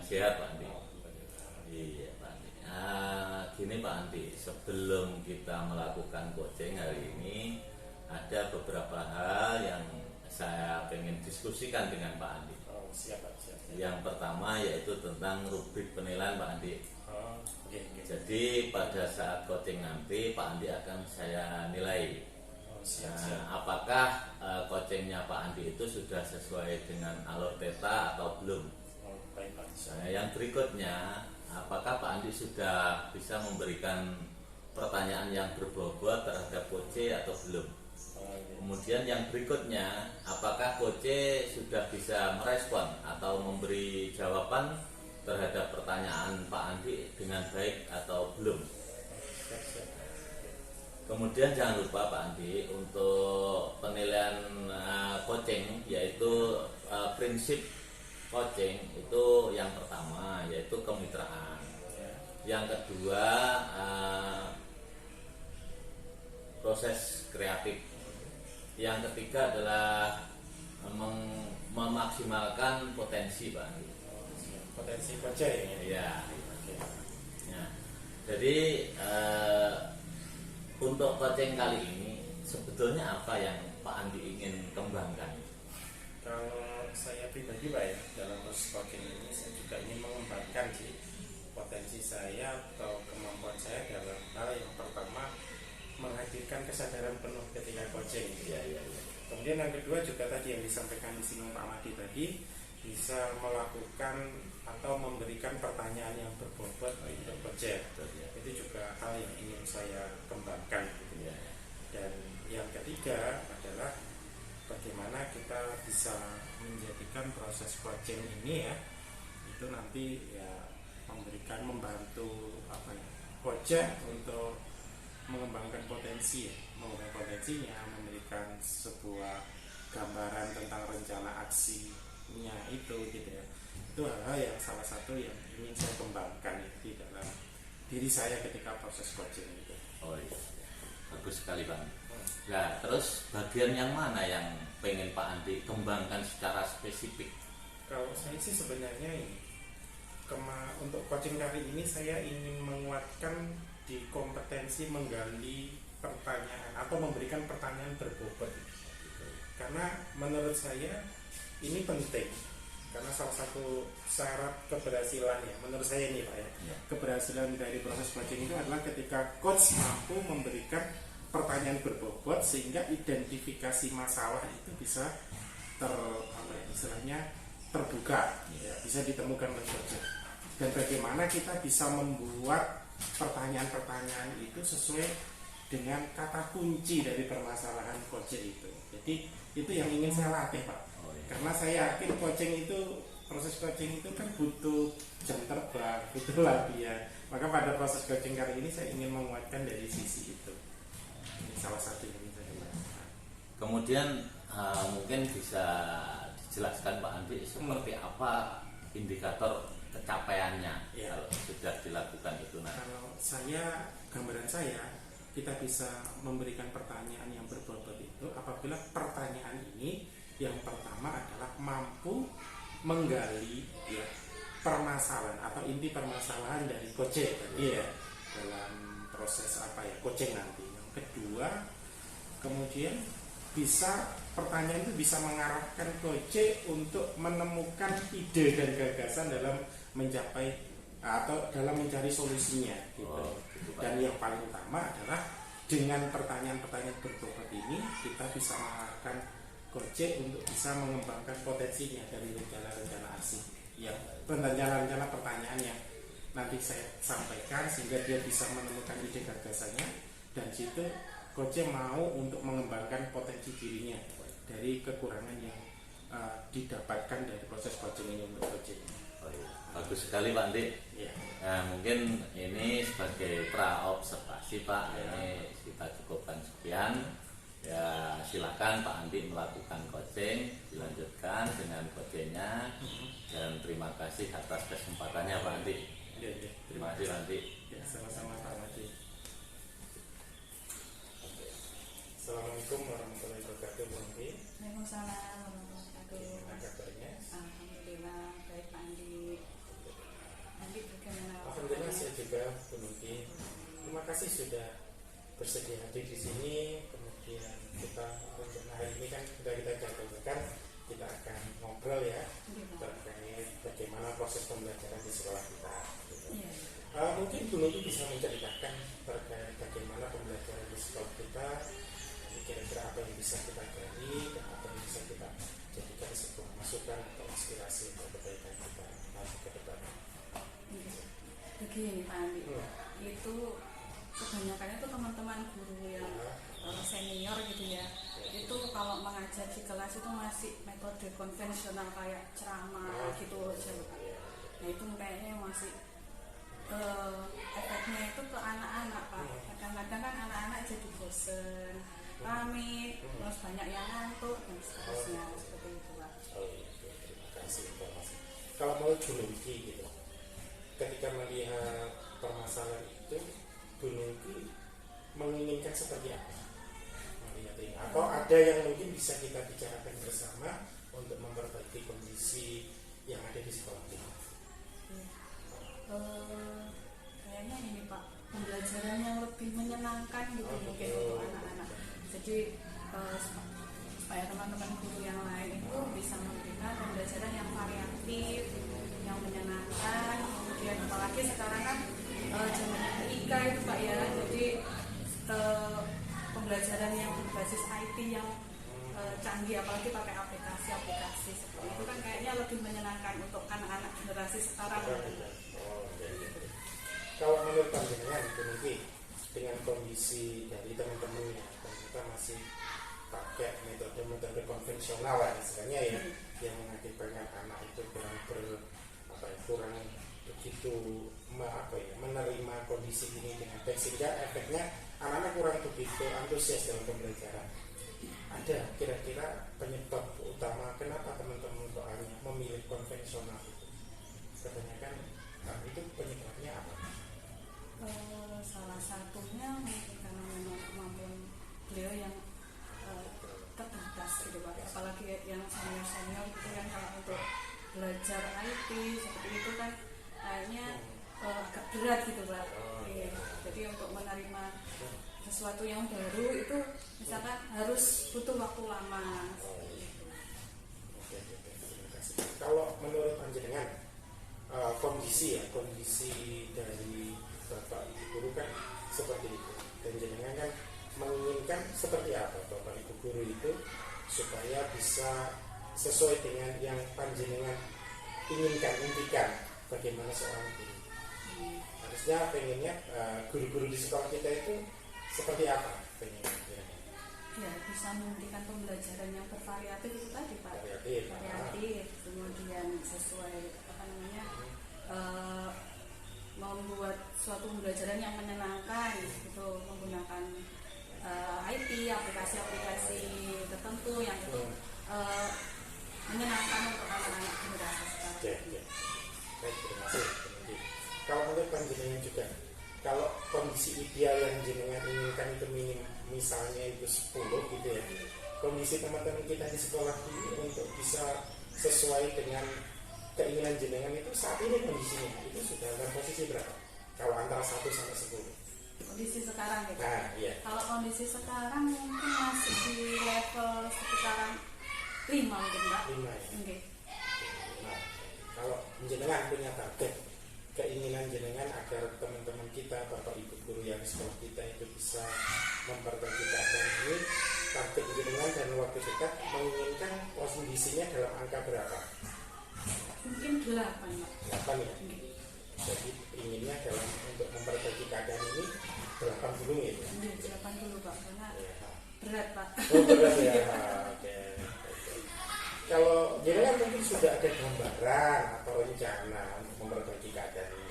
sehat Pak Andi. Iya Pak Andi. Gini Pak Andi, sebelum kita melakukan coaching hari ini, ada beberapa hal yang saya pengen diskusikan dengan Pak Andi. Oh, siap. Yang pertama yaitu tentang rubrik penilaian Pak Andi. Oh, oke. Jadi pada saat coaching nanti Pak Andi akan saya nilai. Oh, siap. Apakah coachingnya Pak Andi itu sudah sesuai dengan alur theta atau belum? Oh, baik Pak. Yang berikutnya, apakah Pak Andi sudah bisa memberikan pertanyaan yang berbobot terhadap coach atau belum? Oh, iya. Kemudian yang berikutnya, apakah coach sudah bisa merespon atau memberi jawaban terhadap pertanyaan Pak Andi dengan baik atau belum? Siap. Kemudian jangan lupa Pak Andi untuk penilaian coaching, yaitu prinsip coaching itu yang pertama yaitu kemitraan. Ya. Yang kedua proses kreatif. Yang ketiga adalah memaksimalkan potensi Pak Andi. Oh, siap. Potensi coaching ya. Ya. Oke. Nah, jadi untuk coaching kali ini sebetulnya apa yang Pak Andi ingin kembangkan? Kalau saya pribadi Pak ya, dalam proses coaching ini saya juga ingin mengembangkan sih potensi saya atau kemampuan saya dalam hal yang pertama menghadirkan kesadaran penuh ketika coaching. Ya. Kemudian yang kedua juga tadi yang disampaikan di sini Pak Madi tadi, bisa melakukan atau memberikan pertanyaan yang berbobot untuk coaching. Itu juga hal yang ingin saya kembangkan gitu ya. Dan yang ketiga adalah bagaimana kita bisa menjadikan proses coaching ini ya itu nanti ya membantu coaching untuk mengembangkan potensinya, memberikan sebuah gambaran tentang rencana aksinya itu gitu ya. Itu hal-hal yang salah satu yang ingin saya kembangkan di dalam diri saya ketika proses coaching itu. Oh iya, bagus sekali Pak. Nah, terus bagian yang mana yang pengen Pak Andi kembangkan secara spesifik? Kalau saya sih sebenarnya ini untuk coaching kali ini saya ingin menguatkan di kompetensi menggali pertanyaan atau memberikan pertanyaan berbobot. Karena menurut saya ini penting. Karena salah satu syarat keberhasilan ya, menurut saya ini Pak ya, keberhasilan dari proses coaching itu adalah ketika coach mampu memberikan pertanyaan berbobot sehingga identifikasi masalah itu bisa terbuka, ya, bisa ditemukan oleh coach. Dan bagaimana kita bisa membuat pertanyaan-pertanyaan itu sesuai dengan kata kunci dari permasalahan coaching itu. Jadi itu yang ingin saya latih Pak. Karena saya yakin proses coaching itu kan butuh jam terbang, butuh latihan. Maka pada proses coaching kali ini saya ingin menguatkan dari sisi itu. Ini salah satu yang ingin saya lakukan. Kemudian mungkin bisa dijelaskan Pak Andi seperti apa indikator capaiannya kalau sudah dilakukan itu nanti. Kalau gambaran saya kita bisa memberikan pertanyaan yang berbobot itu apabila pertanyaan ini yang pertama adalah mampu menggali ya, permasalahan atau inti permasalahan dari coaching dalam proses coaching nanti. Yang kedua, kemudian pertanyaan itu bisa mengarahkan coach untuk menemukan ide dan gagasan dalam mencapai atau dalam mencari solusinya gitu. Dan yang paling utama adalah dengan pertanyaan-pertanyaan berbobot ini kita bisa mengarahkan coach untuk bisa mengembangkan potensinya dari rencana-rencana aksi yang rencana-rencana pertanyaan yang nanti saya sampaikan sehingga dia bisa menemukan ide gagasannya dan situ coach mau untuk mengembangkan potensi dirinya dari kekurangan yang didapatkan dari proses coaching ini untuk coaching. Bagus sekali Pak Andi. Ya. Nah, mungkin ini sebagai praobservasi Pak, ini kita cukupkan sekian. Ya silakan Pak Andi melakukan coaching, dilanjutkan dengan coachingnya. Dan terima kasih atas kesempatannya Pak Andi. Ya. Terima kasih Pak Andi. Ya, sama-sama Pak Andi. Assalamualaikum warahmatullahi wabarakatuh Bu Andi. Waalaikumsalam warahmatullahi wabarakatuh. Gimana kabarnya? Alhamdulillah baik Pak Andi. Bagaimana? Alhamdulillah saya juga Bu Nuki. Terima kasih sudah bersedia hadir di sini. Kemudian kita untuk hari ini kan sudah kita jadwalkan kita akan ngobrol ya terkait bagaimana proses pembelajaran di sekolah kita. Gitu. Iya. Mungkin Bu Nuki bisa menceritakan terkait bagaimana pembelajaran di sekolah kita. Kira-kira apa yang bisa kita gali dan apa yang bisa kita jadikan sebuah masukan atau inspirasi untuk kebaikan kita nanti ke depan. Begini Pak Andi, itu kebanyakan itu teman-teman guru yang senior gitu ya, itu kalau mengajar di kelas itu masih metode konvensional kayak ceramah gitu aja loh Pak. Nah itu kayaknya masih efeknya itu ke anak-anak Pak. Kadang-kadang kan anak-anak jadi bosen, pamit, terus banyak yang ngantuk dan seterusnya seperti itu Pak. Terima kasih informasi. Kalau menurut Bu Nuki gitu, ketika melihat permasalahan itu, Bu Nuki menginginkan seperti apa? Melihat ini, atau ada yang mungkin bisa kita bicarakan bersama untuk memperbaiki kondisi yang ada di sekolah kita. Kayaknya ini Pak, pembelajaran yang lebih menyenangkan gitu mungkin untuk anak-anak. Jadi supaya teman-teman guru yang lain itu bisa memberikan pembelajaran yang variatif, yang menyenangkan. Kemudian apalagi sekarang kan zaman IK itu Pak ya, jadi pembelajaran yang berbasis IT yang canggih, apalagi pakai aplikasi seperti itu kan kayaknya lebih menyenangkan untuk anak-anak generasi sekarang. Kalau menurut pandangan Bu Nuki, dengan kondisi dari teman-teman yang kita masih pakai metode konvensional lah istilahnya ya, yang mengakibatkan anak itu kurang begitu menerima kondisi ini dengan baik, sehingga efeknya anak-anak kurang begitu antusias dalam pembelajaran. Ada kira-kira penyebab utama kenapa teman-teman kok memilih konvensional itu? Kebanyakan itu penyebabnya apa? Salah satunya mungkin karena memang kemampuan beliau yang terbatas gitu Pak, apalagi yang senior gitu kan, kalau untuk belajar IT seperti itu kan kayaknya agak berat gitu Pak. Jadi untuk menerima sesuatu yang baru itu misalkan harus butuh waktu lama. Oke, terima kasih. Kalau menurut panjenengan kondisi dari Bapak Ibu guru kan seperti itu, dan jenengan kan menginginkan seperti apa Bapak Ibu guru itu supaya bisa sesuai dengan yang panjenengan impikan bagaimana seorang guru. Harusnya pengennya guru-guru di sekolah kita itu seperti apa pengennya? Ya, bisa memberikan pembelajaran yang bervariatif itu tadi Pak. Variatif, kemudian sesuai membuat suatu pembelajaran yang menyenangkan itu menggunakan IT, aplikasi-aplikasi tertentu yang itu menyenangkan untuk anak-anak generasi sekarang. Baik, terima kasih. Kalau menurut panjenengan juga, kalau kondisi ideal yang jenengan inginkan itu misalnya itu 10 gitu ya, kondisi teman-teman kita di sekolah ini untuk bisa sesuai dengan keinginan jenengan itu saat ini kondisinya itu sudah dalam posisi berapa? Kalau antara 1 sampai 10. Kondisi sekarang gitu. Nah, iya. Kalau kondisi sekarang mungkin masih di level sekitaran 5 mungkin Mbak. 5 ya. Okay. Nah, kalau jenengan punya target, keinginan jenengan agar teman-teman kita, Bapak Ibu guru yang di sekolah kita itu bisa memperbaiki keadaan ini, target jenengan dan waktu dekat menginginkan kondisinya dalam angka berapa? Mungkin 8 Mbak. 8 ya. Jadi inginnya dalam untuk memperbaiki keadaan ini 8 dulu ya. 8 dulu Pak, karena berat Pak. Oh, berat ya. Oke. Kalau jenengan mungkin sudah ada gambaran atau rencana untuk memperbaiki keadaan ini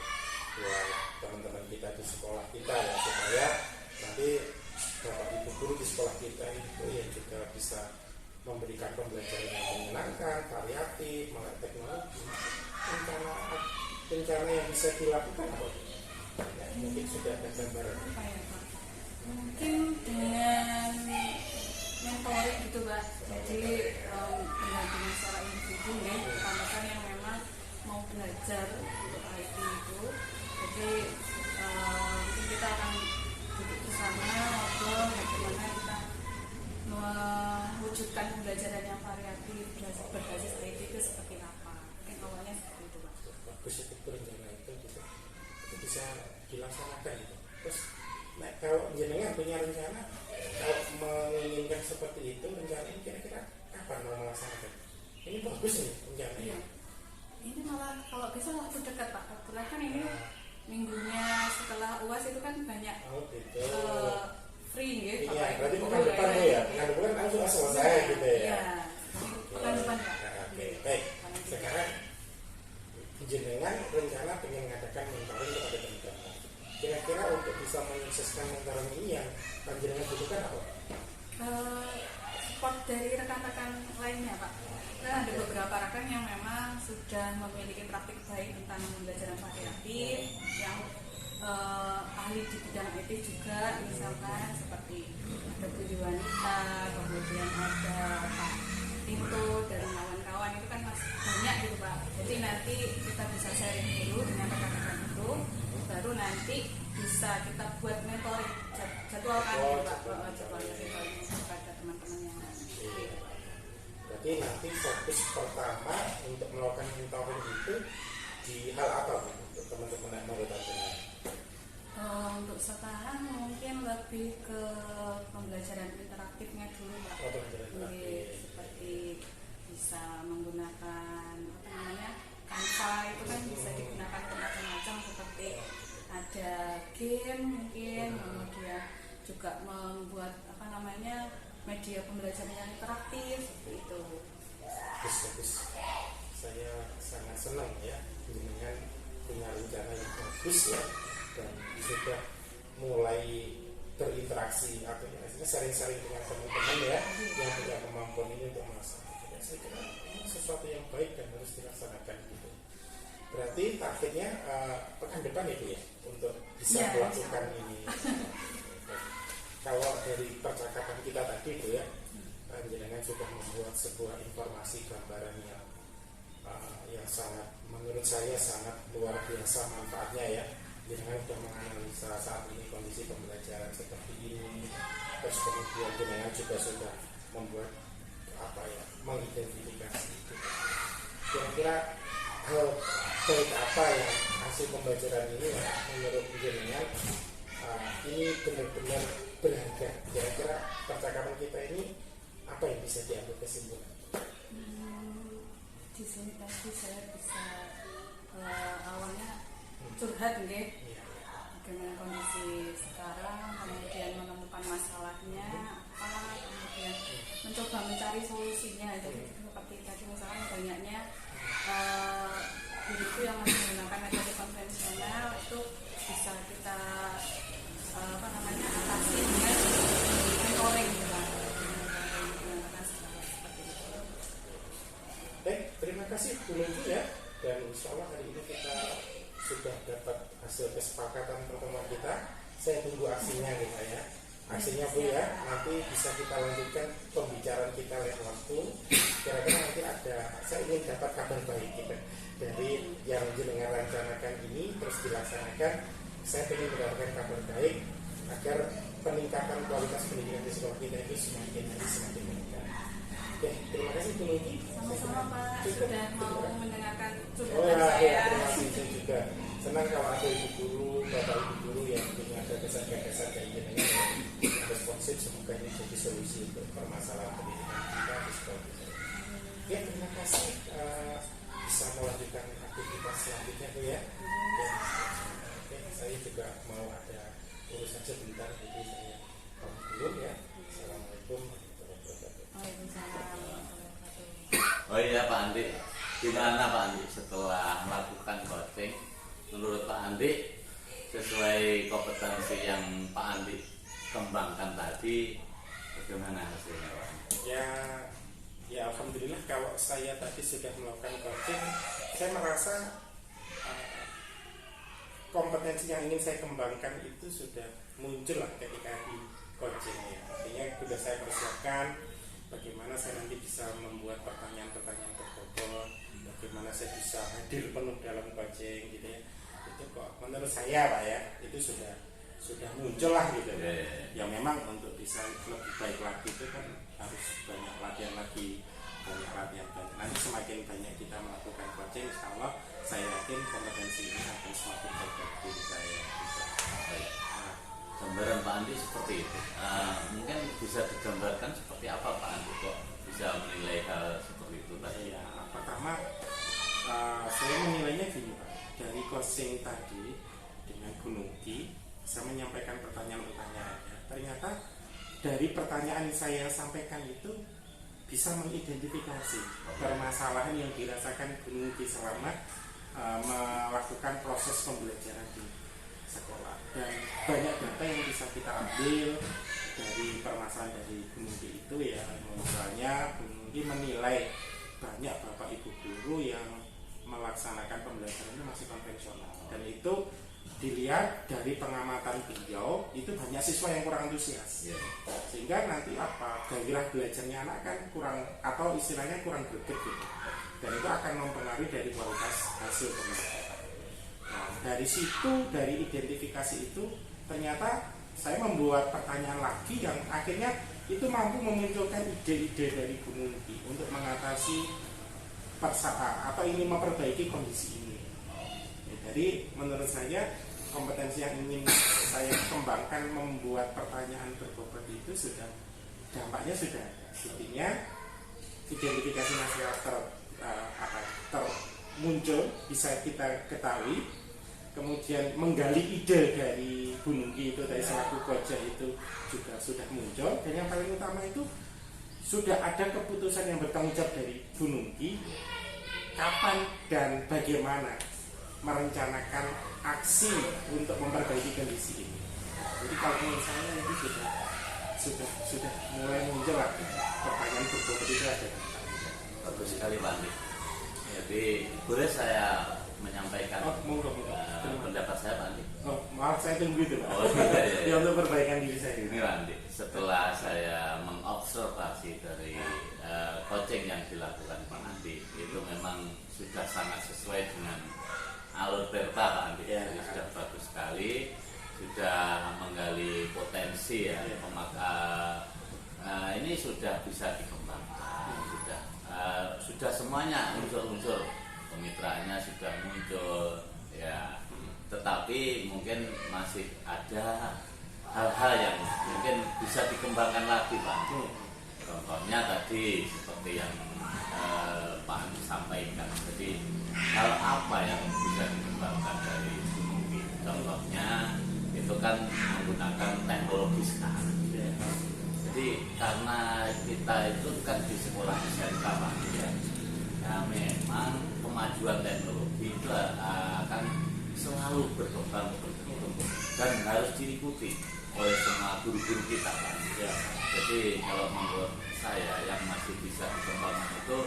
buat teman-teman kita di sekolah kita ya, supaya nanti Bapak Ibu guru di sekolah kita itu ya juga bisa memberikan pembelajaran yang menyenangkan, variatif, melek teknologi. Rencana yang bisa dilakukan apa? Ya, mungkin sudah ada gambaran. Apa ya Pak? Mungkin dengan mentoring gitu Pak. Jadi pendampingan secara individu ya, rekan-rekan yang memang mau belajar untuk IT itu Jadi mungkin kita akan duduk bersama ngobrol bagaimana kita mewujudkan pembelajaran yang variatif berbasis IT itu seperti apa. Mungkin awalnya seperti itu Pak. Bagus itu rencana itu gitu. Itu bisa dilaksanakan gitu. Terus nah, kalau jenengan punya rencana kalau menginginkan seperti itu, rencana ini kira-kira kapan mau melaksanakan? Ini bagus nih rencana. Iya. Ini malah kalau bisa waktu dekat Pak. Kebetulan kan ini minggunya setelah UAS itu kan banyak Gitu. free ya. Iya, berarti pekan depan ya. Pekan depan langsung selesai gitu ya. Iya. Pekan depan Pak. Oke, baik. Sekarang jenengan rencana pengen mengadakan mentoring kepada teman-teman. Kira-kira untuk bisa menyukseskan mentoring ini yang jenengan butuhkan apa? Support dari rekan-rekan lainnya Pak. Nah, ada beberapa rekan yang memang sudah memiliki praktik baik tentang pembelajaran variatif, yang ahli di bidang IT juga, misalkan seperti ada Budi Wanita, kemudian ada Pak Tinto dan kawan-kawan itu kan masih banyak gitu Pak. Jadi nanti kita bisa sharing dulu dengan rekan-rekan itu, baru nanti bisa kita buat mentoring, jadwalkan gitu Pak, jadwalnya kepada teman-teman yang lain. Berarti nanti fokus pertama untuk melakukan mentoring itu di hal apa Bu? Untuk teman-teman yang mau bertanya? Untuk sekarang mungkin lebih ke pembelajaran interaktifnya dulu Pak. Pembelajaran interaktif. Seperti bisa menggunakan apa namanya Canva itu kan bisa digunakan untuk macam-macam, seperti ada game mungkin, kemudian juga membuat apa namanya media pembelajaran yang interaktif seperti itu. Bagus. Saya sangat senang ya dengan punya rencana yang bagus ya, dan sudah mulai berinteraksi atau sering-sering dengan teman-teman ya yang punya kemampuan ini untuk melaksanakan. Saya kira ini sesuatu yang baik dan harus dilaksanakan gitu. Berarti targetnya pekan depan itu ya untuk bisa melakukan ini. Kalau dari percakapan kita tadi itu ya, jenengan sudah membuat sebuah informasi gambaran yang sangat, menurut saya sangat luar biasa manfaatnya ya. Jenengan sudah menganalisa saat ini kondisi pembelajaran seperti ini, terus kemudian jenengan juga sudah membuat mengidentifikasi itu. Kira-kira hal baik apa yang hasil pembelajaran ini ya, menurut jenengan ini benar-benar berharga. Kira-kira percakapan kita ini apa yang bisa diambil kesimpulan? Di sini tadi saya bisa awalnya curhat nggih, bagaimana kondisi sekarang, kemudian menemukan masalahnya apa, kemudian mencoba mencari solusinya. Jadi seperti tadi misalkan banyaknya diriku yang masih menggunakan metode konvensional itu bisa kita atasi dengan mentoring gitu. Terima kasih Bu Lungki ya, dan insya Allah hari ini kita sudah dapat hasil kesepakatan pertemuan kita. Saya tunggu aksinya gitu ya, aksinya Bu ya. Nanti bisa kita lanjutkan pembicaraan kita lewat waktu. Kira-kira nanti saya ingin dapat kabar baik gitu dari yang jenengan rencanakan ini terus dilaksanakan. Saya ingin mendapatkan kabar baik agar peningkatan kualitas pendidikan di sekolah kita itu semakin meningkat. Oke, terima kasih Bu Lungki. Sama-sama Pak, sudah mau mendengarkan Oh curhatan ya, saya. terima kasih. Saya juga senang kalau ada ibu guru, bapak ibu guru yang punya gagasan-gagasan kayak gini responsif. Semoga ini jadi solusi untuk permasalahan pendidikan kita di sekolah kita. Ya, terima kasih. Bisa melanjutkan aktivitas selanjutnya Bu ya. Oke, saya juga mau ada urusan sebentar, jadi saya pamit dulu ya. Assalamualaikum warahmatullahi wabarakatuh. Waalaikumsalam warahmatullahi wabarakatuh. Oh iya Pak Andi, gimana Pak Andi setelah melakukan coaching? Menurut Pak Andi sesuai kompetensi yang Pak Andi kembangkan tadi, bagaimana hasilnya Pak Andi? Ya alhamdulillah kalau saya tadi sudah melakukan coaching, saya merasa kompetensi yang ingin saya kembangkan itu sudah muncul lah ketika di coaching ya. Artinya sudah saya persiapkan bagaimana saya nanti bisa membuat pertanyaan-pertanyaan terbobot, bagaimana saya bisa hadir penuh dalam coaching gitu ya. Itu itu kok menurut saya Pak ya itu sudah muncul lah gitu. Ya memang untuk bisa lebih baik lagi itu kan harus banyak latihan lagi, nanti semakin banyak kita melakukan coaching, insya Allah saya yakin kompetensi ini akan semakin baik bagi diri saya gitu. Gambaran Pak Andi seperti itu. Mungkin bisa digambarkan seperti apa Pak Andi kok bisa menilai hal seperti itu tadi? Ya, pertama saya menilainya gini Pak, dari coaching tadi dengan Gunung Ki, saya menyampaikan pertanyaan-pertanyaannya. Ternyata dari pertanyaan yang saya sampaikan itu bisa mengidentifikasi permasalahan yang dirasakan Gunung Ki selama melakukan proses pembelajaran di sekolah, dan banyak data yang bisa kita ambil dari permasalahan dari Gunung Ki itu ya. Misalnya Gunung Ki menilai banyak bapak ibu guru yang melaksanakan pembelajaran itu masih konvensional, dan itu dilihat dari pengamatan beliau itu banyak siswa yang kurang antusias, sehingga nanti gairah belajarnya anak kan kurang, atau istilahnya kurang greget gitu, dan itu akan mempengaruhi dari kualitas hasil pembelajaran. Nah, dari situ, dari identifikasi itu ternyata saya membuat pertanyaan lagi yang akhirnya itu mampu memunculkan ide-ide dari Gunung Ki untuk mengatasi atau ini memperbaiki kondisi ini. Ya, jadi menurut saya kompetensi yang ingin saya kembangkan membuat pertanyaan berbobot itu dampaknya sudah ada. Intinya identifikasi masalah muncul, bisa kita ketahui, kemudian menggali ide dari Gunung Ki itu, dari selaku koja itu juga sudah muncul, dan yang paling utama itu sudah ada keputusan yang bertanggung jawab dari Gunung Ki kapan dan bagaimana merencanakan aksi untuk memperbaiki kondisi ini. Jadi kalau menurut saya itu sudah mulai muncul lah pertanyaan berbobot itu ada. Bagus sekali Pak Andi. Jadi boleh saya menyampaikan pendapat saya Pak Andi? Maaf saya tunggu itu Pak. Iya. Ya, untuk perbaikan diri saya. Ini Pak Andi, setelah saya mengobservasi dari coaching yang dilakukan Pak Andi, itu memang sudah sangat sesuai dengan alur Berta Pak Andi. Jadi sudah bagus sekali, sudah menggali potensi ya, ini sudah bisa dikembangkan, sudah semuanya unsur-unsur kemitraannya sudah muncul ya, tetapi mungkin masih ada hal-hal yang mungkin bisa dikembangkan lagi Pak. Contohnya tadi seperti yang Pak Andi sampaikan, jadi hal apa yang bisa dikembangkan dari Gunung Ki? Contohnya itu kan menggunakan teknologi sekarang. Jadi karena kita itu kan di sekolah SMK Pak, ya memang kemajuan teknologi itu akan selalu berkembang dan harus diikuti oleh semua guru-guru kita Pak. Jadi kalau menurut saya yang masih bisa dikembangkan itu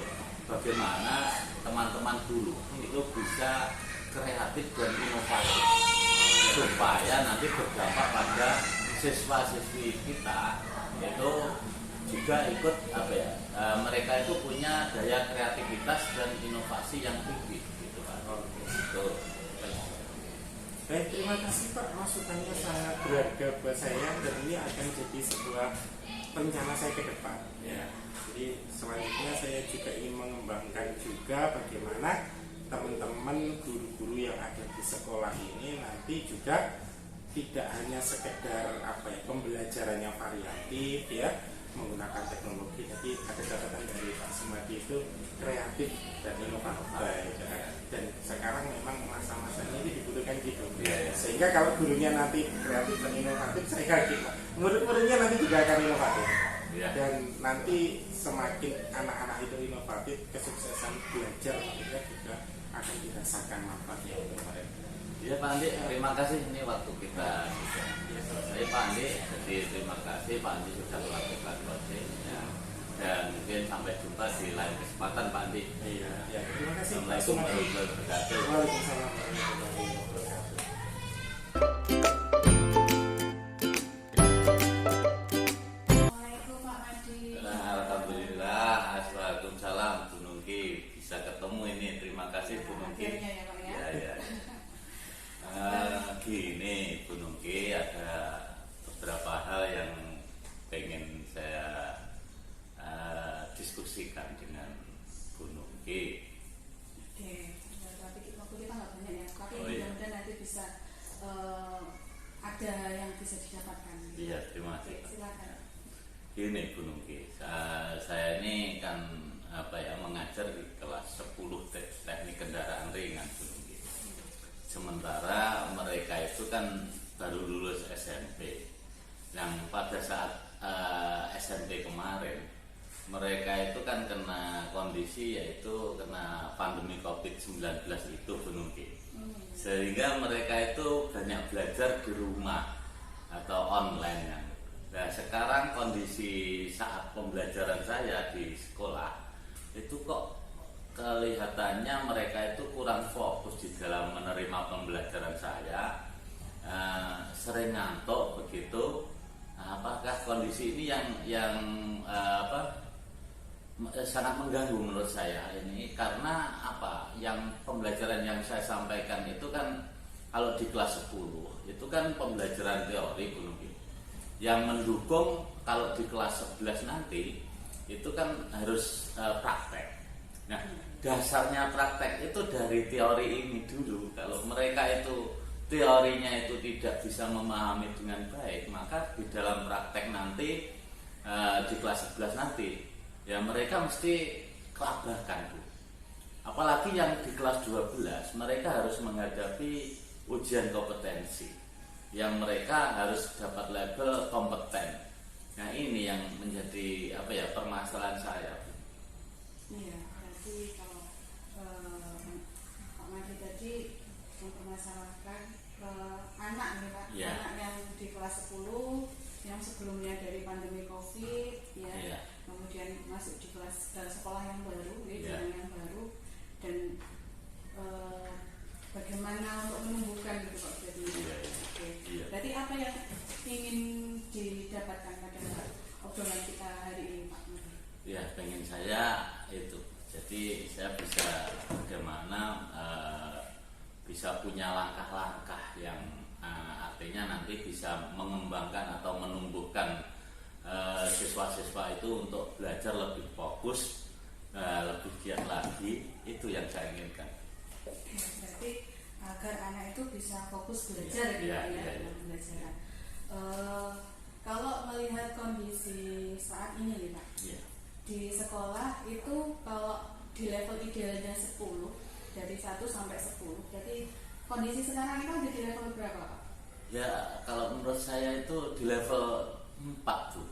bagaimana teman-teman guru itu bisa kreatif dan inovatif supaya nanti berdampak pada siswa-siswi kita itu juga ikut mereka itu punya daya kreativitas dan inovasi yang tinggi gitu Pak. Baik, terima kasih Pak, masukannya sangat berharga buat saya, dan ini akan jadi sebuah rencana saya ke depan ya. Jadi selanjutnya saya juga ingin mengembangkan juga bagaimana teman-teman guru-guru yang ada di sekolah ini nanti juga tidak hanya sekedar pembelajarannya variatif ya, menggunakan teknologi, tapi ada catatan dari Pak Sumadi itu kreatif dan inovatif. Dan sekarang memang masa-masanya ini dibutuhkan gitu. Sehingga kalau gurunya nanti kreatif dan inovatif, saya yakin murid-muridnya nanti juga akan inovatif. Dan nanti semakin anak-anak itu inovatif, kesuksesan belajar mereka juga akan dirasakan manfaatnya untuk mereka. Ya Pak Andi, terima kasih, ini waktu kita sudah selesai Pak Andi. Jadi terima kasih Pak Andi sudah melakukan coaching ya. Dan mungkin sampai jumpa di lain kesempatan Pak Andi. Iya, ya, terima kasih. Assalamualaikum warahmatullahi wabarakatuh. Waalaikumsalam warahmatullahi wabarakatuh. Assalamualaikum Pak Adi. Alhamdulillah, Assalamualaikum Gunung Ki, bisa ketemu ini. Terima kasih Gunung Ki. Akhirnya ya Pak ya. Ya. Gini Bu Nungki, saya ini kan mengajar di kelas 10 teknik kendaraan ringan Bu Nungki. Sementara mereka itu kan baru lulus SMP. Yang pada saat SMP kemarin mereka itu kan kena kondisi yaitu kena pandemi COVID-19 itu Bu Nungki. Sehingga mereka itu banyak belajar di rumah atau online ya. Nah sekarang kondisi saat pembelajaran saya di sekolah itu kok kelihatannya mereka itu kurang fokus di dalam menerima pembelajaran saya, sering ngantuk begitu. Apakah kondisi ini yang sangat mengganggu menurut saya ini, karena yang pembelajaran yang saya sampaikan itu kan kalau di kelas 10 itu kan pembelajaran teori Bu Nungki. Yang mendukung kalau di kelas 11 nanti itu kan harus praktek. Nah, dasarnya praktek itu dari teori ini dulu. Kalau mereka itu teorinya itu tidak bisa memahami dengan baik, maka di dalam praktek nanti di kelas 11 nanti ya mereka mesti kelabakan Bu. Apalagi yang di kelas 12 mereka harus menghadapi ujian kompetensi yang mereka harus dapat label kompeten. Nah ini yang menjadi permasalahan saya. Iya, berarti kalau Pak Madi tadi mempermasalahkan anak nih Pak, ya. Anak yang di kelas 10 yang sebelumnya dari pandemi COVID ya. Kemudian masuk di kelas dan sekolah yang baru, yang baru, dan bagaimana untuk menumbuhkan gitu Pak. Jadi, Berarti apa yang ingin didapatkan pada obrolan kita hari ini Pak? Ya, pengen saya itu. Jadi saya bisa bagaimana bisa punya langkah-langkah yang artinya nanti bisa mengembangkan atau menumbuhkan siswa-siswa itu untuk belajar lebih fokus, lebih giat lagi. Itu yang saya inginkan. Berarti agar anak itu bisa fokus belajar dalam pembelajaran. Kalau melihat kondisi saat ini nih Pak, di sekolah itu kalau di level idealnya 10 dari 1 sampai 10, jadi kondisi sekarang itu ada di level berapa Pak? Ya kalau menurut saya itu di level 4 Bu.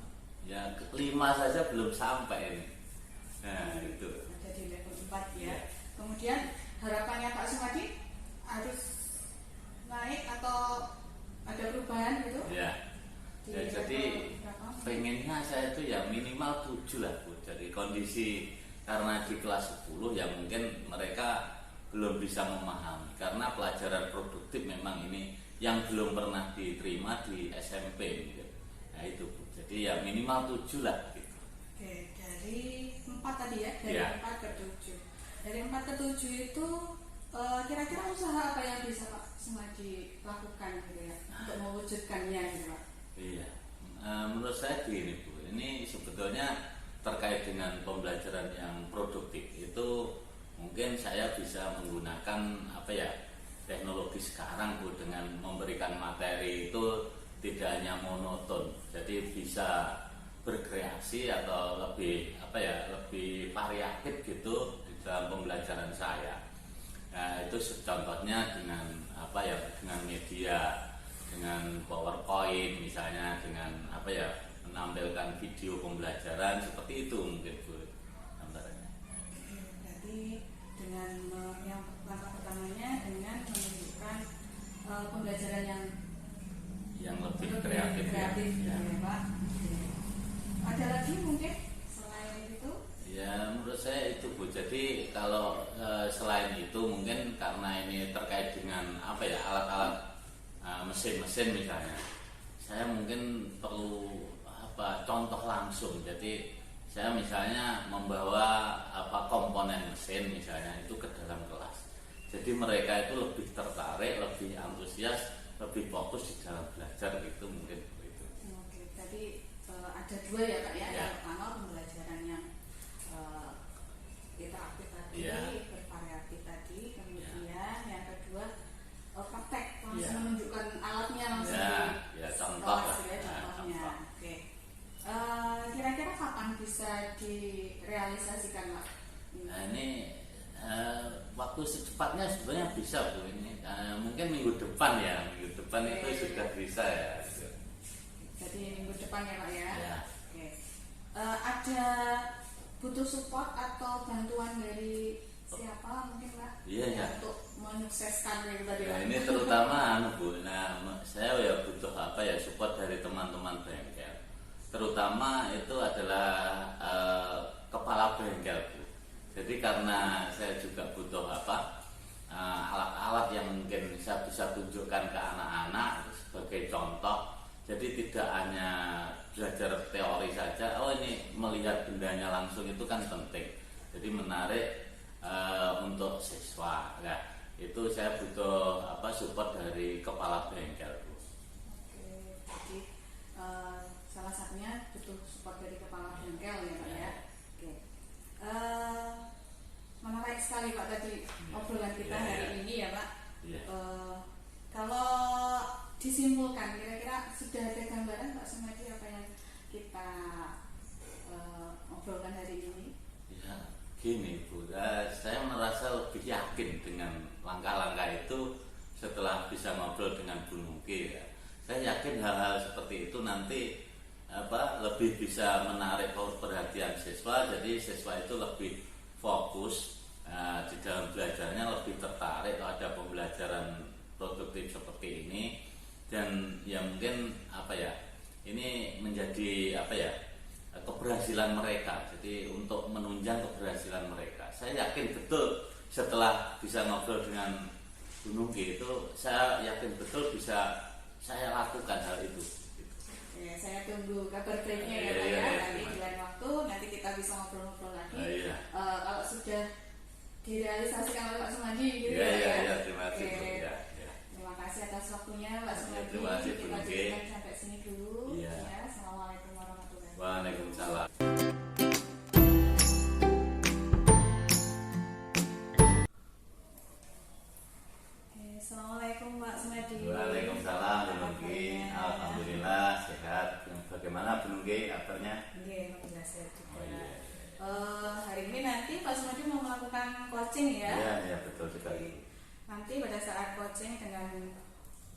Ya 5 saja belum sampai ini. Nah itu. Ada di level 4 ya. Kemudian harapannya Pak Sumadi harus naik atau ada perubahan gitu? Ya jadi pengennya saya itu ya minimal 7 lah Bu. Jadi kondisi karena di kelas 10 ya mungkin mereka belum bisa memahami, karena pelajaran produktif memang ini yang belum pernah diterima di SMP gitu. Nah itu Bu. Jadi ya minimal 7 lah gitu. Oke, dari 4 tadi ya, dari 4 ke 7. Dari 4 ke 7 itu kira-kira usaha apa yang bisa Pak Sumadi lakukan gitu ya untuk mewujudkannya gitu Pak? Iya, menurut saya gini Bu, ini sebetulnya terkait dengan pembelajaran yang produktif itu mungkin saya bisa menggunakan teknologi sekarang Bu, dengan memberikan materi itu tidak hanya monoton, jadi bisa berkreasi atau lebih lebih variatif gitu di dalam pembelajaran saya. Nah itu contohnya dengan dengan media, dengan PowerPoint misalnya, dengan menampilkan video pembelajaran seperti itu mungkin Bu gambarannya. Berarti dengan yang langkah pertamanya dengan menunjukkan pembelajaran yang lebih kreatif ya Pak. Ada lagi mungkin selain itu? Ya menurut saya itu Bu. Jadi kalau selain itu mungkin karena ini terkait dengan alat-alat mesin-mesin misalnya, saya mungkin perlu contoh langsung. Jadi saya misalnya membawa komponen mesin misalnya itu ke dalam kelas. Jadi mereka itu lebih tertarik, lebih antusias, lebih fokus di dalam belajar gitu mungkin itu. Oke, tadi ada 2 ya Pak ya. Yang pertama pembelajaran yang interaktif tadi, bervariatif tadi, kemudian yang kedua praktek, langsung menunjukkan alatnya langsung contoh lah. contohnya. Oke. bisa direalisasikan Pak? Nah ini waktu secepatnya sebenarnya bisa Bu ini. Mungkin minggu depan ya, minggu depan itu sudah bisa ya. Jadi minggu depan ya Pak ya. Ya. Oke. Ada butuh support atau bantuan dari siapa mungkin Pak? Iya ya. Untuk menyukseskan yang tadi Nah, Pak. ini terutama Bu. Nah, saya ya butuh apa ya support dari teman-teman bengkel. Terutama itu adalah kepala bengkel Bu. Jadi karena saya juga butuh alat-alat yang mungkin saya bisa tunjukkan ke anak-anak sebagai contoh. Jadi tidak hanya belajar teori saja. Oh ini melihat bendanya langsung itu kan penting. Jadi menarik untuk siswa. Nah, itu saya butuh support dari kepala bengkel Bu. Oke, jadi salah satunya butuh support dari kepala bengkel ya Pak ya. Oke. Menarik sekali Pak tadi obrolan kita hari ini ya Pak. Kalau disimpulkan kira-kira sudah ada gambaran Pak Sumadi apa yang kita obrolkan hari ini? Ya, gini Bu, saya merasa lebih yakin dengan langkah-langkah itu setelah bisa ngobrol dengan Bu Nungki ya. Saya yakin hal-hal seperti itu nanti lebih bisa menarik perhatian siswa, jadi siswa itu lebih fokus di dalam belajarnya, lebih tertarik kalau ada pembelajaran produktif seperti ini. Dan ya mungkin ini menjadi keberhasilan mereka. Jadi untuk menunjang keberhasilan mereka, saya yakin betul setelah bisa ngobrol dengan Bu Nungki itu, saya yakin betul bisa saya lakukan hal itu. Ya, saya tunggu kabar baiknya ya Pak ya. Nanti di lain waktu nanti kita bisa ngobrol-ngobrol lagi. Kalau sudah direalisasikan oleh Pak Sumadi gitu ya. Terima kasih Bu. Terima kasih atas waktunya Pak Sumadi. Terima kasih Bu Kita Nungki. cukupkan sampai sini dulu. Ya. Assalamualaikum warahmatullahi wabarakatuh. Waalaikumsalam. Assalamualaikum Pak Sumadi. Waalaikumsalam Bu Nungki. Alhamdulillah sehat. Bagaimana Bu Nungki kabarnya? Alhamdulillah sehat juga. Oh, iya. Hari ini nanti Pak Sumadi mau melakukan coaching ya? Iya betul sekali. Nanti pada saat coaching dengan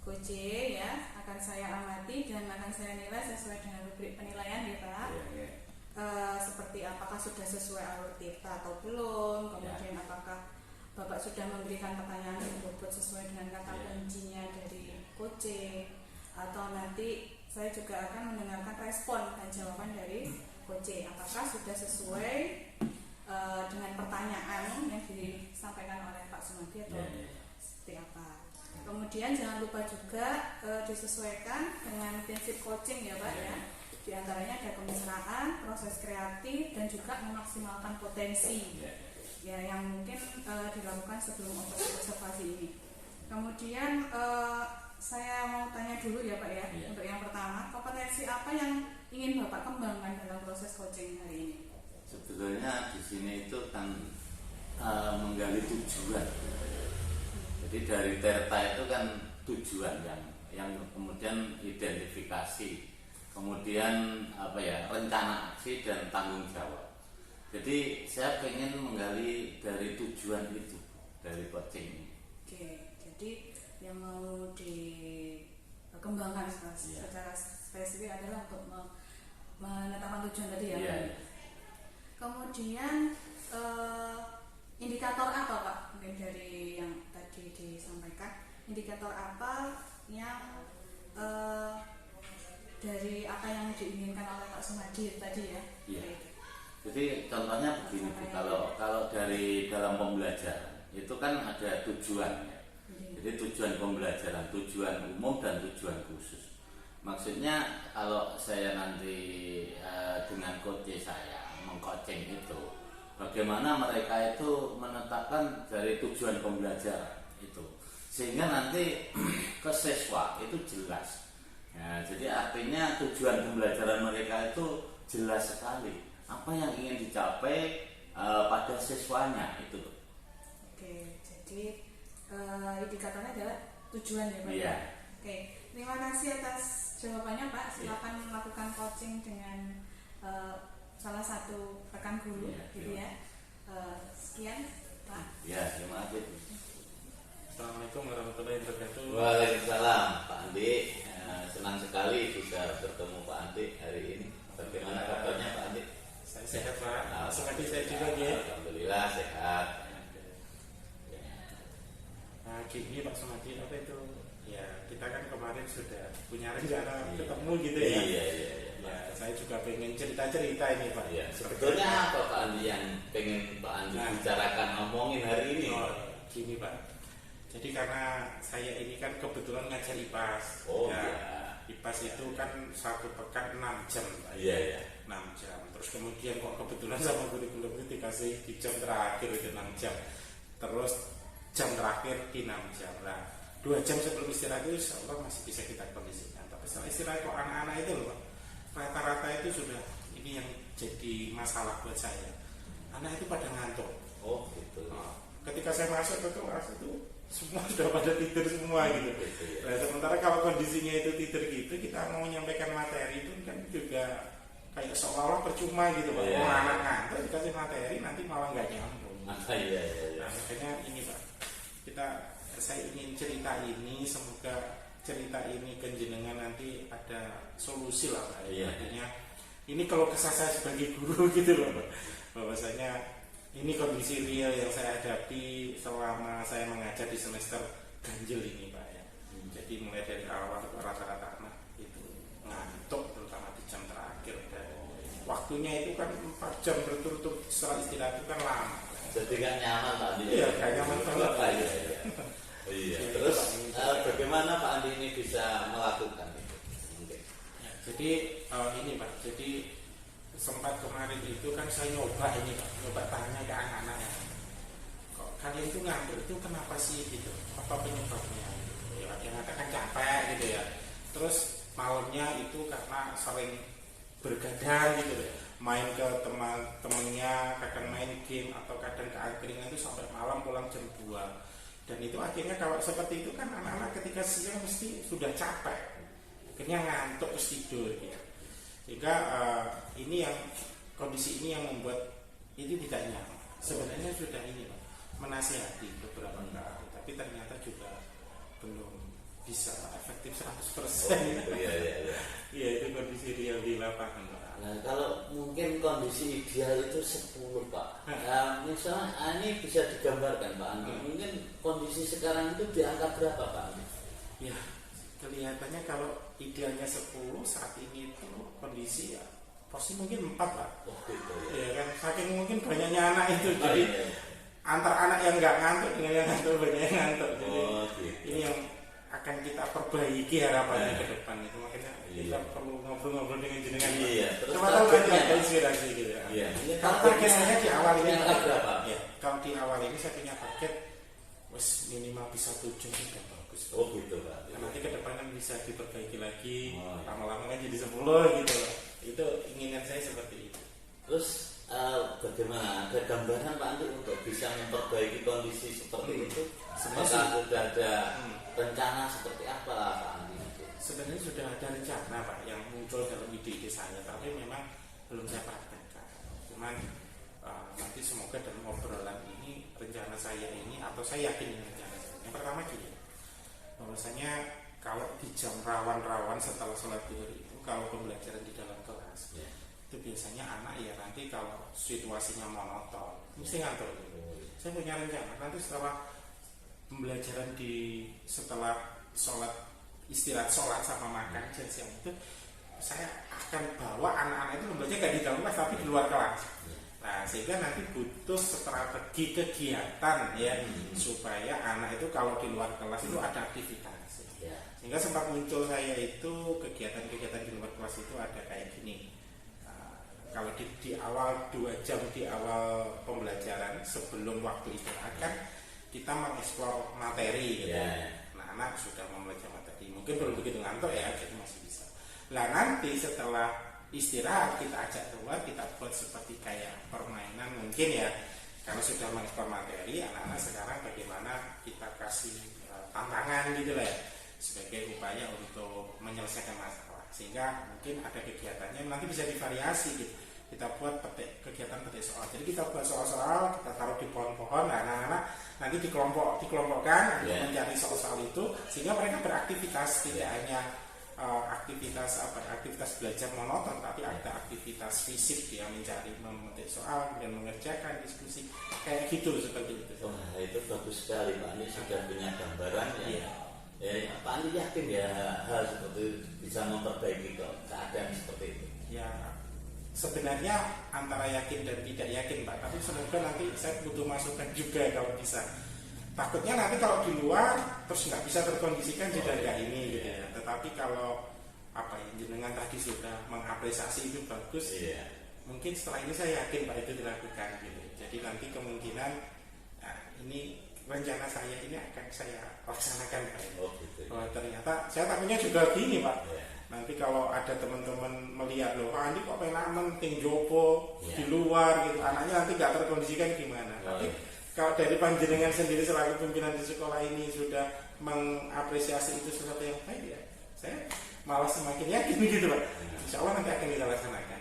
Coach ya akan saya amati dan akan saya nilai sesuai dengan rubrik penilaian ya Pak. Iya. Seperti apakah sudah sesuai alur kita atau belum, kemudian apakah Bapak sudah memberikan pertanyaan yang bobot sesuai dengan kata kuncinya dari Coach, atau nanti saya juga akan mendengarkan respon dan jawaban dari Coach apakah sudah sesuai dengan pertanyaan yang disampaikan oleh Pak Sumadi atau seperti apa. Kemudian jangan lupa juga disesuaikan dengan prinsip coaching ya Pak ya. Di antaranya ada kemesraan, proses kreatif, dan juga memaksimalkan potensi ya yang mungkin dilakukan sebelum observasi ini. Kemudian saya mau tanya dulu ya Pak ya. Untuk yang pertama, kompetensi apa yang ingin Bapak kembangkan dalam proses coaching hari ini? Sebetulnya di sini itu kan menggali tujuan. Jadi dari TERTA itu kan tujuan yang kemudian identifikasi, kemudian rencana aksi dan tanggung jawab. Jadi saya pengen menggali dari tujuan itu dari coaching ini. Oke, jadi yang mau dikembangkan secara spesifik adalah untuk menetapkan tujuan tadi ya. Kemudian indikator apa Pak? Mungkin dari yang tadi disampaikan, indikator apa yang dari apa yang diinginkan oleh Pak Sumadi tadi ya? Jadi contohnya begini Bu, kalau dari dalam pembelajaran itu kan ada tujuan ya. Jadi tujuan pembelajaran, tujuan umum dan tujuan khusus. Maksudnya kalau saya nanti dengan coach saya mengcoaching itu, bagaimana mereka itu menetapkan dari tujuan pembelajaran itu, sehingga nanti ke siswa itu jelas. Ya, jadi artinya tujuan pembelajaran mereka itu jelas sekali apa yang ingin dicapai pada siswanya itu. Oke, jadi indikatornya adalah tujuan ya Pak. Iya. Oke, terima kasih atas jawabannya Pak. Silakan melakukan coaching dengan salah satu rekan guru Iya, gitu ya. Sekian Pak. Ya, terima kasih. Assalamualaikum warahmatullahi wabarakatuh. Waalaikumsalam Pak Andi. Senang sekali bisa bertemu Pak Andi hari ini. Bagaimana kabarnya Pak Andi? Saya sehat Pak. Seperti saya juga ya. Alhamdulillah sehat. Nah, gini Pak Sumadi, apa itu? Ya, kita kan kemarin sudah punya rencana Iya. ketemu gitu ya. Iya. Ya, saya juga pengen cerita-cerita ini Pak. Iya. Sebetulnya apa Pak Andi yang pengen Pak Andi Nah. bicarakan ngomongin hari ini? Oh, gini Pak. Jadi karena saya ini kan kebetulan ngajar IPAS. Oh, ya, iya. IPAS itu kan satu pekan 6 jam Pak. Iya. 6 jam. Terus kemudian kok kebetulan sama kurikulum itu dikasih di jam terakhir itu 6 jam. Terus jam terakhir di 6 jam. Nah, 2 jam sebelum istirahat itu insya Allah masih bisa kita kondisikan. Tapi setelah istirahat kok anak-anak itu loh Pak, rata-rata itu sudah ini yang jadi masalah buat saya. Anak itu pada ngantuk. Oh gitu. Nah, ketika saya masuk ke kelas itu semua sudah pada tidur semua gitu. Nah, sementara kalau kondisinya itu tidur gitu, kita mau menyampaikan materi itu kan juga kayak seolah-olah percuma gitu Pak. Iya. Anak ngantuk dikasih materi nanti malah nggak nyambung. Iya. Nah, makanya ini Pak, saya ingin cerita ini, semoga cerita ini ke jenengan nanti ada solusi lah Pak. Iya. Artinya ini kalau kesah saya sebagai guru gitu loh Pak, bahwasanya ini kondisi real yang saya hadapi selama saya mengajar di semester ganjil ini Pak ya. Jadi mulai dari awal rata-rata anak itu ngantuk, terutama di jam terakhir, dan waktunya itu kan 4 jam berturut-turut setelah istirahat itu kan lama. Jadi kan nyaman Pak Andi. Iya, kan nyaman banget. Iya. Iya. Terus bagaimana Pak Andi ini bisa melakukan itu? Mungkin. Ya, jadi ini Pak, jadi sempat kemarin itu kan saya nyoba ini Pak, nyoba tanya ke anak-anaknya, kok kalian itu ngantuk itu kenapa sih gitu, apa penyebabnya? Ya, yang katakan capek gitu ya. Terus malamnya itu karena sering bergadang gitu ya, main ke teman-temannya, kadang main game atau kadang ke angkringan itu sampai malam pulang jam 2. Dan itu akhirnya kalau seperti itu kan anak-anak ketika siang mesti sudah capek, akhirnya ngantuk terus tidur gitu. Sehingga ini yang kondisi ini yang membuat itu tidak nyaman. Sebenarnya sudah ini Pak, menasihati beberapa kali, tapi ternyata juga belum bisa efektif 100%. Iya. Iya, itu kondisi real di lapangan Pak. Nah, kalau mungkin kondisi ideal itu 10 Pak. Nah, misalnya ini bisa digambarkan Pak Andi. Mungkin kondisi sekarang itu di angka berapa Pak Andi? Ya, kelihatannya kalau idealnya 10 saat ini itu kondisi ya pasti mungkin 4 Pak. Oh gitu ya. Ya kan, saking mungkin banyaknya anak itu. Oh, Jadi iya. antar anak yang nggak ngantuk dengan yang ngantuk banyak yang ngantuk. Jadi Oh gitu. ini yang akan kita perbaiki harapannya ke depan itu, makanya kita Iya. perlu ngobrol-ngobrol dengan jenengan. Iya, terus Coba tahu kan targetnya, ada Pak? inspirasi gitu ya. Iya. Kalau target saya di awal ini Yang berapa? ya, kalau di awal ini saya punya target wes minimal bisa 7 sudah bagus. Oh gitu Pak. Nah, nanti ke depan kan bisa diperbaiki lagi, Oh, iya. lama-lama kan jadi 10 gitu loh. Itu inginan saya seperti itu. Terus bagaimana? Ada gambaran Pak Andi untuk bisa memperbaiki kondisi seperti itu? Sebenarnya Apakah sudah ada Hmm. rencana seperti apa Pak Andi? Sebenarnya sudah ada rencana Pak yang muncul dalam ide-ide saya, tapi memang belum saya praktekkan. Cuman nanti semoga dalam obrolan ini rencana saya ini, atau saya yakin ini rencana saya. Yang pertama gini, bahwasanya kalau di jam rawan-rawan setelah sholat zuhur itu, kalau pembelajaran di dalam kelas, Ya. itu biasanya anak ya nanti kalau situasinya monoton mesti ngantuk. Saya punya rencana nanti setelah pembelajaran setelah sholat, istirahat sholat sama makan siang itu, saya akan bawa anak-anak itu membaca gak di dalam kelas tapi di luar kelas. Nah, sehingga nanti butuh strategi kegiatan ya, supaya anak itu kalau di luar kelas itu ada aktivitas. Ya. Sehingga sempat muncul saya itu kegiatan-kegiatan di luar kelas itu ada kayak gini. Kalau di awal 2 jam di awal pembelajaran sebelum waktu istirahat kan kita mengeksplor materi gitu. Ya. Nah, anak sudah membaca materi, mungkin belum begitu ngantuk ya, jadi masih bisa. Nah, nanti setelah istirahat kita ajak keluar, kita buat seperti kayak permainan mungkin ya. Kalau sudah mengeksplor materi, anak-anak sekarang bagaimana kita kasih tantangan gitu lah ya, sebagai upaya untuk menyelesaikan masalah. Sehingga mungkin ada kegiatannya nanti bisa divariasi gitu. kita buat kegiatan petik soal. Jadi kita buat soal-soal, kita taruh di pohon-pohon, nah anak-anak nanti dikelompokkan untuk mencari soal-soal itu, sehingga mereka beraktivitas, tidak hanya aktivitas belajar monoton, tapi ada aktivitas fisik, dia mencari, memetik soal dan mengerjakan diskusi kayak gitu, seperti itu. Wah, itu bagus sekali Pak Andi, sudah punya gambaran ya. Ya, Pak Andi yakin ya hal seperti itu bisa memperbaiki keadaan seperti itu? Ya, sebenarnya antara yakin dan tidak yakin Pak, tapi semoga nanti saya butuh masukan juga kalau bisa. Takutnya nanti kalau di luar terus nggak bisa terkondisikan di daerah ini gitu ya. Tetapi kalau apa ya, jenengan tadi sudah mengapresiasi itu bagus, mungkin setelah ini saya yakin Pak itu dilakukan gitu. Jadi nanti kemungkinan ini rencana saya ini akan saya laksanakan Pak. Gitu. Oh, ternyata saya takutnya juga gini Pak. Nanti kalau ada teman-teman melihat loh, Pak Andi kok pengen menting jopo di luar gitu, anaknya nanti nggak terkondisikan gimana. Tapi kalau dari panjenengan sendiri selaku pimpinan di sekolah ini sudah mengapresiasi itu sesuatu yang baik ya, saya malah semakin yakin gitu Pak. Insya Allah nanti akan kita laksanakan.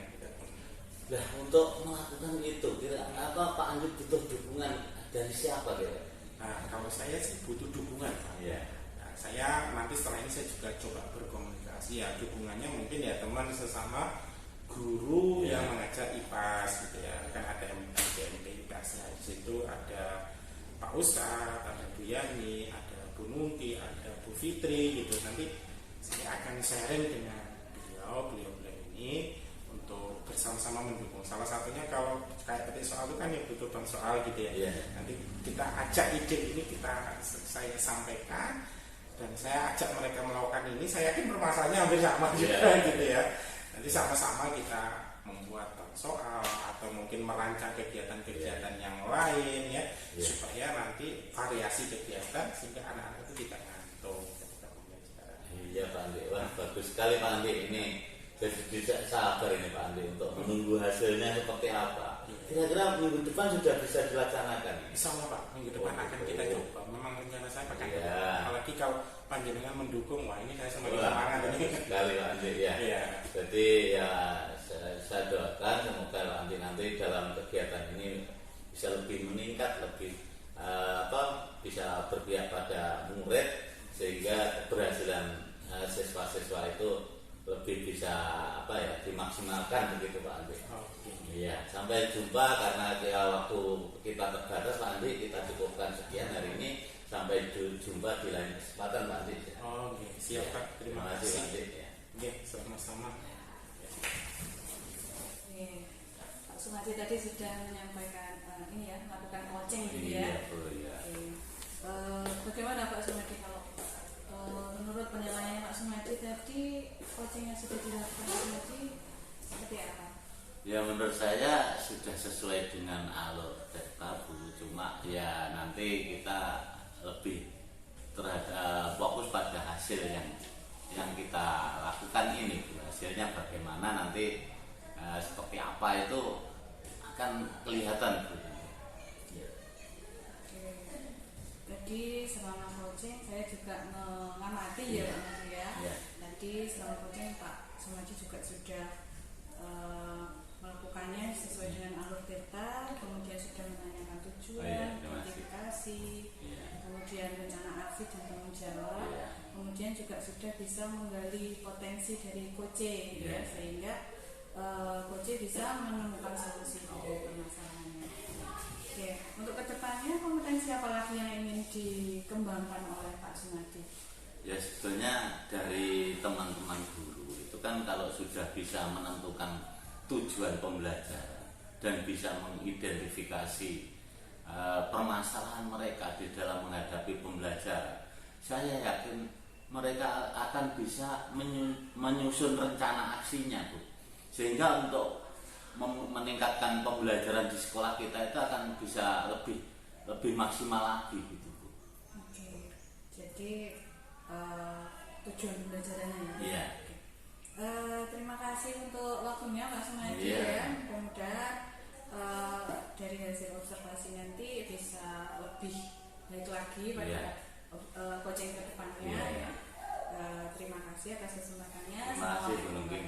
Nah, untuk melakukan itu, apa Pak Andi butuh dukungan dari siapa kira? Nah, kalau saya sih butuh dukungan Pak. Nah, saya nanti setelah ini saya juga coba berkomunikasi ya, dukungannya mungkin ya teman sesama guru yang mengajar IPAS gitu ya, kan ada MPMP IPAS-nya, di situ ada Pak Ustadz, ada Bu Yani, ada Bu Nungki, ada Bu Fitri gitu. Nanti saya akan sharing dengan beliau ini untuk bersama-sama mendukung. Salah satunya kalau kayak petik soal itu kan ya butuh bank soal gitu ya. Nanti kita ajak ide ini, saya sampaikan dan saya ajak mereka melakukan ini. Saya yakin permasalahannya hampir sama juga gitu ya. Nanti sama-sama kita membuat soal atau mungkin merancang kegiatan-kegiatan yang lain ya, supaya nanti variasi kegiatan sehingga anak-anak itu tidak ngantuk ketika belajar. Iya Pak Andi, wah bagus sekali Pak Andi ini. Jadi tidak sabar ini Pak Andi untuk menunggu hasilnya seperti apa. Kira-kira minggu depan sudah bisa dilaksanakan? Insya Allah Pak, minggu depan akan kita coba. Memang rencana saya akan apalagi kalau panjenengan mendukung, wah ini saya semakin semangat ini. Sekali Pak Andi ya. Jadi ya saya doakan semoga Pak Andi nanti dalam kegiatan ini bisa lebih meningkat, lebih bisa berpihak pada murid sehingga keberhasilan siswa-siswa itu lebih bisa dimaksimalkan begitu Pak Andi. Iya, sampai jumpa karena waktu kita terbatas Pak Andi, kita cukupkan sekian hari ini. Sampai jumpa di lain kesempatan Pak Andi. Siap Pak, terima kasih Pak Andi. Sama-sama. Pak Sumadi tadi sudah menyampaikan melakukan coaching gitu ya. Bagaimana Pak Sumadi kalau menurut penilaian Pak Sumadi tadi coaching yang sudah dilakukan Pak Sumadi seperti apa? Ya menurut saya sudah sesuai dengan alur data Bu, cuma ya nanti kita lebih fokus pada hasil yang kita lakukan ini Bu. Hasilnya bagaimana nanti seperti apa itu akan kelihatan Bu. Jadi selama coaching saya juga mengamati ya Pak Sumadi ya. Nanti selama coaching Pak Sumadi juga sudah melakukannya sesuai dengan alur data, kemudian sudah menanyakan tujuan, identifikasi, kemudian rencana aksi dan tanggung jawab, kemudian juga sudah bisa menggali potensi dari coaching ya, sehingga coaching bisa menemukan solusi dari permasalahannya. Oke, untuk kedepannya kompetensi apa lagi yang ingin dikembangkan oleh Pak Sumadi? Ya sebetulnya dari teman-teman guru itu kan kalau sudah bisa menentukan tujuan pembelajaran dan bisa mengidentifikasi permasalahan mereka di dalam menghadapi pembelajaran, saya yakin mereka akan bisa menyusun rencana aksinya Bu, sehingga untuk meningkatkan pembelajaran di sekolah kita itu akan bisa lebih maksimal lagi gitu Bu. Oke, jadi tujuan pembelajarannya ya. Terima kasih untuk waktunya Pak Sumadi ya. Mudah-mudahan dari hasil observasi nanti bisa lebih baik lagi pada coaching ke depannya ya. Terima kasih atas kesempatannya. Terima kasih Bu Nungki.